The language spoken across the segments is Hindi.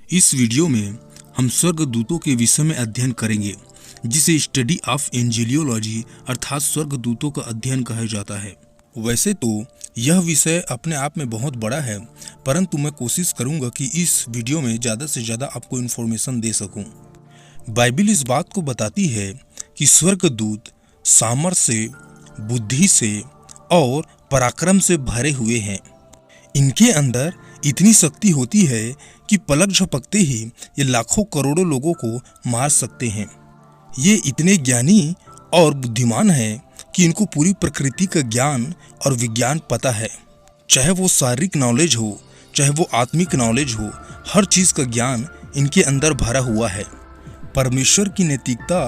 इस वीडियो में हम स्वर्गदूतों के विषय में अध्ययन करेंगे, जिसे स्टडी ऑफ एंजेलियोलॉजी अर्थात स्वर्गदूतों का अध्ययन कहा जाता है। वैसे तो यह विषय अपने आप में बहुत बड़ा है, परंतु मैं कोशिश करूंगा कि इस वीडियो में ज़्यादा से ज़्यादा आपको इन्फॉर्मेशन दे सकूं। बाइबिल इस बात को बताती है कि स्वर्गदूत सामर्थ्य से, बुद्धि से और पराक्रम से भरे हुए हैं। इनके अंदर इतनी शक्ति होती है कि पलक झपकते ही ये लाखों करोड़ों लोगों को मार सकते हैं। ये इतने ज्ञानी और बुद्धिमान हैं कि इनको पूरी प्रकृति का ज्ञान और विज्ञान पता है। चाहे वो शारीरिक नॉलेज हो, चाहे वो आत्मिक नॉलेज हो, हर चीज़ का ज्ञान इनके अंदर भरा हुआ है। परमेश्वर की नैतिकता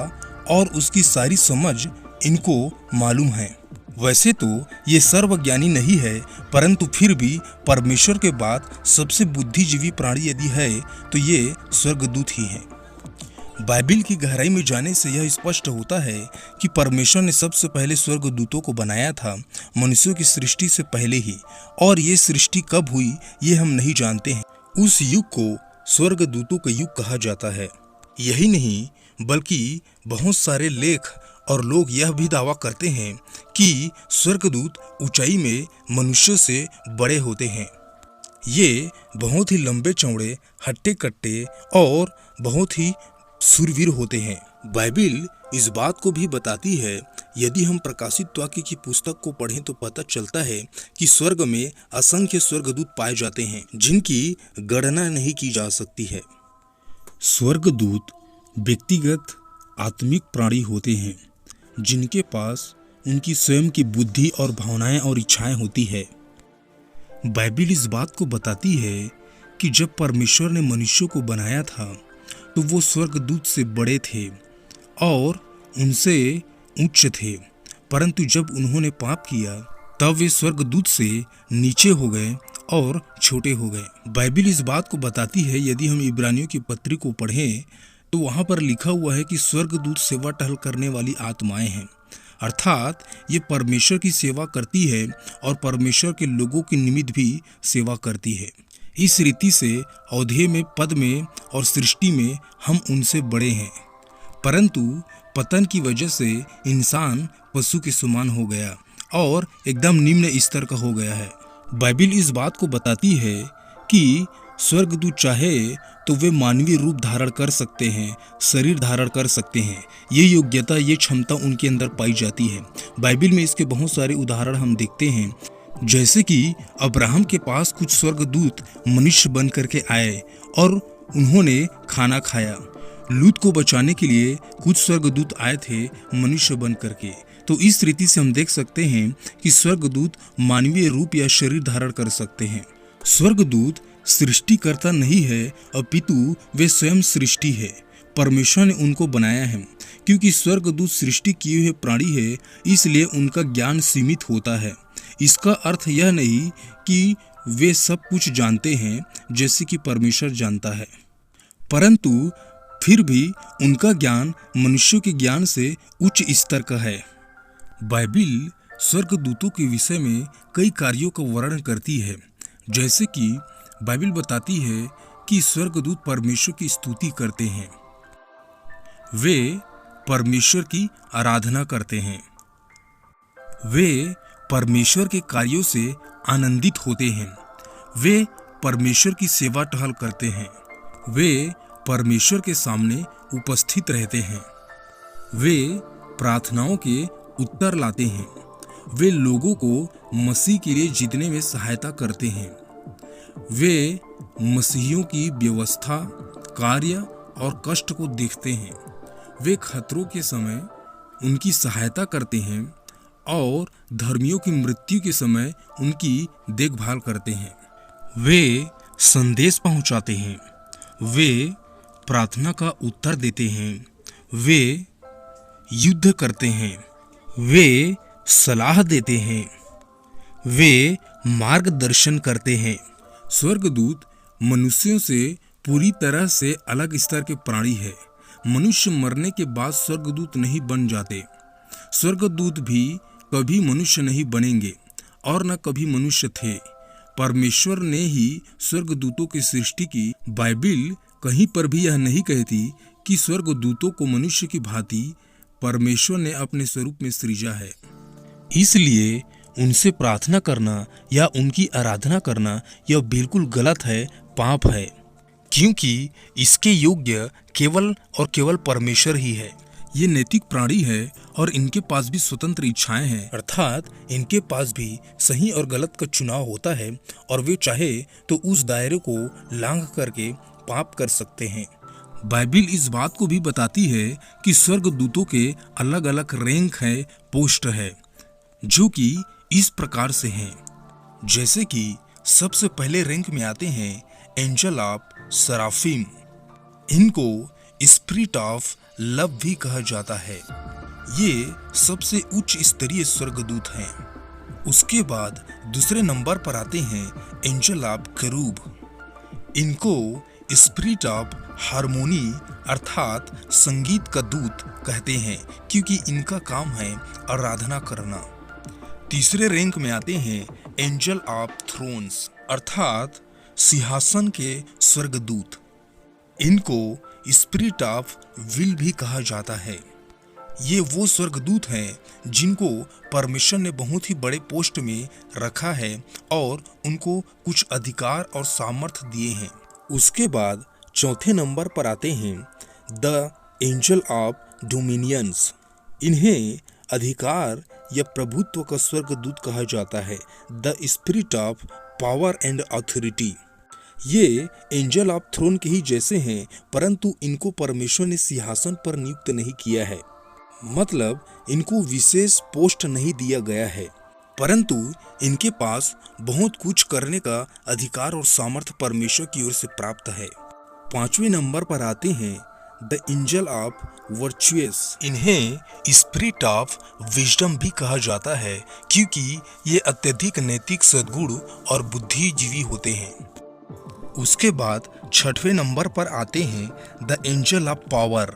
और उसकी सारी समझ इनको मालूम है। वैसे तो ये सर्वज्ञानी नहीं है, परंतु फिर भी परमेश्वर के बाद सबसे बुद्धिजीवी प्राणी यदि है तो ये स्वर्गदूत ही हैं। बाइबिल की गहराई में जाने से यह स्पष्ट होता है कि परमेश्वर ने सबसे पहले स्वर्गदूतों को बनाया था, मनुष्यों की सृष्टि से पहले ही। और ये सृष्टि कब हुई ये हम नहीं जानते हैं। उस युग को स्वर्गदूतों का युग कहा जाता है। यही नहीं बल्कि बहुत सारे लेख और लोग यह भी दावा करते हैं कि स्वर्गदूत ऊंचाई में मनुष्य से बड़े होते हैं। ये बहुत ही लंबे चौड़े, हट्टे कट्टे और बहुत ही शूरवीर होते हैं। बाइबिल इस बात को भी बताती है, यदि हम प्रकाशित वाक्य की पुस्तक को पढ़ें तो पता चलता है कि स्वर्ग में असंख्य स्वर्गदूत पाए जाते हैं, जिनकी गणना नहीं की जा सकती है। स्वर्गदूत व्यक्तिगत आत्मिक प्राणी होते हैं, जिनके पास उनकी स्वयं की बुद्धि और भावनाएं और इच्छाएं होती है। बाइबिल इस बात को बताती है कि जब परमेश्वर ने मनुष्यों को बनाया था तो वो स्वर्गदूत से बड़े थे और उनसे उच्च थे, परंतु जब उन्होंने पाप किया तब वे स्वर्गदूत से नीचे हो गए और छोटे हो गए। बाइबिल इस बात को बताती है, यदि हम इब्रानियों की पत्री को पढ़ें तो वहाँ पर लिखा हुआ है कि स्वर्गदूत सेवा टहल करने वाली आत्माएं हैं, अर्थात ये परमेश्वर की सेवा करती है और परमेश्वर के लोगों के निमित्त भी सेवा करती है। इस रीति से औधे में, पद में और सृष्टि में हम उनसे बड़े हैं, परंतु पतन की वजह से इंसान पशु के समान हो गया और एकदम निम्न स्तर का हो गया है। बाइबिल इस बात को बताती है कि स्वर्गदूत चाहे तो वे मानवीय रूप धारण कर सकते हैं, शरीर धारण कर सकते हैं। ये योग्यता, ये क्षमता उनके अंदर पाई जाती है। बाइबिल में इसके बहुत सारे उदाहरण हम देखते हैं, जैसे कि अब्राहम के पास कुछ स्वर्गदूत मनुष्य बन करके आए और उन्होंने खाना खाया। लूत को बचाने के लिए कुछ स्वर्गदूत आए थे मनुष्य बन करके। तो इस रीति से हम देख सकते हैं कि स्वर्गदूत मानवीय रूप या शरीर धारण कर सकते हैं। स्वर्गदूत सृष्टिकर्ता नहीं है, अपितु वे स्वयं सृष्टि है। परमेश्वर ने उनको बनाया है। क्योंकि स्वर्गदूत सृष्टि किए हुए प्राणी है, इसलिए उनका ज्ञान सीमित होता है। इसका अर्थ यह नहीं कि वे सब कुछ जानते हैं जैसे कि परमेश्वर जानता है, परंतु फिर भी उनका ज्ञान मनुष्यों के ज्ञान से उच्च स्तर का है। बाइबिल स्वर्गदूतों के विषय में कई कार्यों का वर्णन करती है, जैसे कि बाइबिल बताती है कि स्वर्गदूत परमेश्वर की स्तुति करते हैं, वे परमेश्वर की आराधना करते हैं, वे परमेश्वर के कार्यों से आनंदित होते हैं, वे परमेश्वर की सेवा टहल करते हैं, वे परमेश्वर के सामने उपस्थित रहते हैं, वे प्रार्थनाओं के उत्तर लाते हैं, वे लोगों को मसीह के लिए जीतने में सहायता करते हैं, वे मसीहियों की व्यवस्था, कार्य और कष्ट को देखते हैं, वे खतरों के समय उनकी सहायता करते हैं और धर्मियों की मृत्यु के समय उनकी देखभाल करते हैं, वे संदेश पहुंचाते हैं, वे प्रार्थना का उत्तर देते हैं, वे युद्ध करते हैं, वे सलाह देते हैं, वे मार्गदर्शन करते हैं। स्वर्गदूत मनुष्यों से पूरी तरह से अलग स्तर के प्राणी है। मनुष्य मरने के बाद स्वर्गदूत नहीं बन जाते। स्वर्गदूत भी कभी मनुष्य नहीं बनेंगे और न कभी मनुष्य थे। परमेश्वर ने ही स्वर्गदूतों की सृष्टि की। बाइबिल कहीं पर भी यह नहीं कहती कि स्वर्गदूतों को मनुष्य की भांति परमेश्वर ने अपने स्वरूप में सृजा है। इसलिए उनसे प्रार्थना करना या उनकी आराधना करना यह बिल्कुल गलत है, पाप है, क्योंकि इसके योग्य केवल और केवल परमेश्वर ही है। ये नैतिक प्राणी है और इनके पास भी स्वतंत्र इच्छाएं हैं, अर्थात इनके पास भी सही और गलत का चुनाव होता है और वे चाहे तो उस दायरे को लांघ करके पाप कर सकते हैं। बाइबिल इस बात को भी बताती है कि स्वर्गदूतों के अलग अलग रैंक है, पोस्ट है, जो कि इस प्रकार से हैं। जैसे कि सबसे पहले रैंक में आते हैं एंजल ऑफ सराफिम। इनको स्पिरिट ऑफ लव भी कहा जाता है। ये सबसे उच्च स्तरीय स्वर्गदूत हैं। उसके बाद दूसरे नंबर पर आते हैं एंजल ऑफ करूब। इनको स्पिरिट ऑफ हार्मोनी अर्थात संगीत का दूत कहते हैं, क्योंकि इनका काम है आराधना करना। तीसरे रैंक में आते हैं एंजल ऑफ थ्रोन्स अर्थात सिंहासन के स्वर्गदूत। इनको स्पिरिट ऑफ विल भी कहा जाता है। ये वो स्वर्गदूत हैं जिनको परमेश्वर ने बहुत ही बड़े पोस्ट में रखा है और उनको कुछ अधिकार और सामर्थ्य दिए हैं। उसके बाद चौथे नंबर पर आते हैं द एंजल ऑफ डोमिनियंस। इन्हें अधिकार या प्रभुत्व का स्वर्गदूत कहा जाता है, the spirit of power and authority. ये एंजल ऑफ थ्रोन के ही जैसे हैं, परंतु इनको परमेश्वर ने सिंहासन पर नियुक्त नहीं किया है, मतलब इनको विशेष पोस्ट नहीं दिया गया है, परंतु इनके पास बहुत कुछ करने का अधिकार और सामर्थ्य परमेश्वर की ओर से प्राप्त है। पांचवें नंबर पर आते हैं द एंजल ऑफ वर्चुअस। इन्हें स्पिरिट ऑफ विजडम भी कहा जाता है, क्योंकि ये अत्यधिक नैतिक सद्गुण और बुद्धिजीवी होते हैं। उसके बाद छठवें नंबर पर आते हैं द एंजल ऑफ पावर।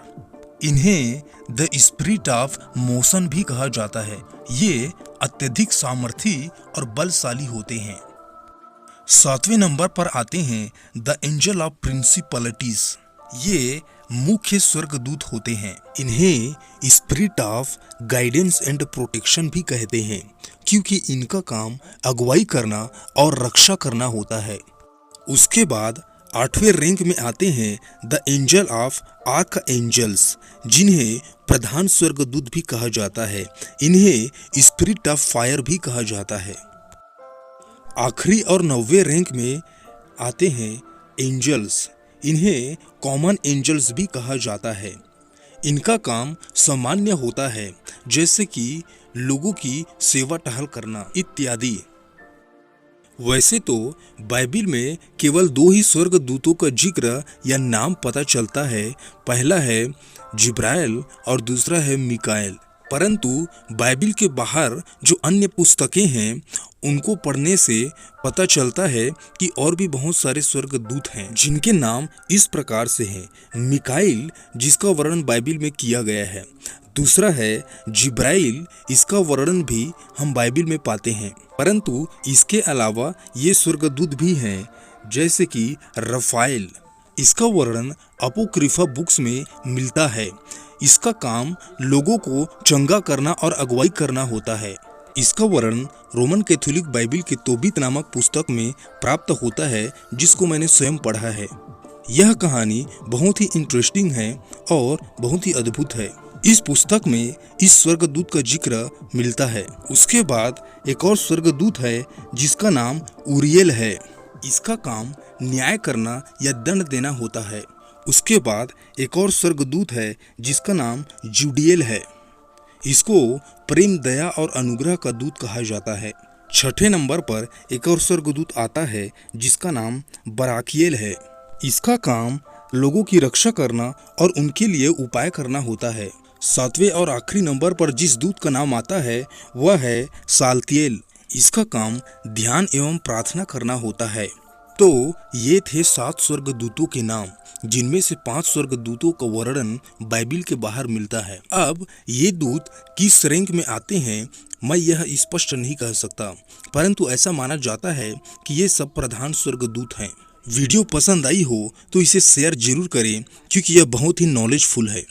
इन्हें द स्पिरिट ऑफ मोशन भी कहा जाता है। ये अत्यधिक सामर्थी और बलशाली होते हैं। सातवें नंबर पर आते हैं द एंजल ऑफ प्रिंसिपलिटीज। ये मुख्य स्वर्गदूत होते हैं। इन्हें spirit of guidance and protection भी कहते हैं, क्योंकि इनका काम अगुवाई करना और रक्षा करना होता है। उसके बाद आठवें रैंक में आते हैं the angel of archangels, जिन्हें प्रधान स्वर्गदूत भी कहा जाता है। इन्हें स्पिरिट ऑफ फायर भी कहा जाता है। आखिरी और 9वें रैंक में आते हैं एंजल्स। इन्हें कॉमन एंजल्स भी कहा जाता है। इनका काम सामान्य होता है, जैसे कि लोगों की सेवा टहल करना इत्यादि। वैसे तो बाइबिल में केवल 2 ही स्वर्गदूतों का जिक्र या नाम पता चलता है। पहला है जिब्राइल और दूसरा है मिकाएल। परंतु बाइबिल के बाहर जो अन्य पुस्तकें हैं, उनको पढ़ने से पता चलता है कि और भी बहुत सारे स्वर्गदूत हैं, जिनके नाम इस प्रकार से हैं। मिकाएल, जिसका वर्णन बाइबिल में किया गया है। दूसरा है जिब्राइल, इसका वर्णन भी हम बाइबिल में पाते हैं। परंतु इसके अलावा ये स्वर्गदूत भी हैं, जैसे कि रफाएल। इसका वर्णन अपोक्रिफा बुक्स में मिलता है। इसका काम लोगों को चंगा करना और अगुवाई करना होता है। इसका वर्णन रोमन कैथोलिक बाइबिल के तोबीत नामक पुस्तक में प्राप्त होता है, जिसको मैंने स्वयं पढ़ा है। यह कहानी बहुत ही इंटरेस्टिंग है और बहुत ही अद्भुत है। इस पुस्तक में इस स्वर्गदूत का जिक्र मिलता है। उसके बाद एक और स्वर्गदूत है जिसका नाम उरियल है। इसका काम न्याय करना या दंड देना होता है। उसके बाद एक और स्वर्गदूत है जिसका नाम जूडियल है। इसको प्रेम, दया और अनुग्रह का दूत कहा जाता है। छठे नंबर पर एक और स्वर्गदूत आता है जिसका नाम बराकियल है। इसका काम लोगों की रक्षा करना और उनके लिए उपाय करना होता है। सातवें और आखिरी नंबर पर जिस दूत का नाम आता है वह है साल्तियेल। इसका काम ध्यान एवं प्रार्थना करना होता है। तो ये थे 7 स्वर्गदूतों के नाम, जिनमें से 5 स्वर्गदूतों का वर्णन बाइबिल के बाहर मिलता है। अब ये दूत किस रैंक में आते हैं मैं यह स्पष्ट नहीं कह सकता, परंतु ऐसा माना जाता है कि ये सब प्रधान स्वर्गदूत हैं। वीडियो पसंद आई हो तो इसे शेयर जरूर करें क्योंकि यह बहुत ही नॉलेजफुल है।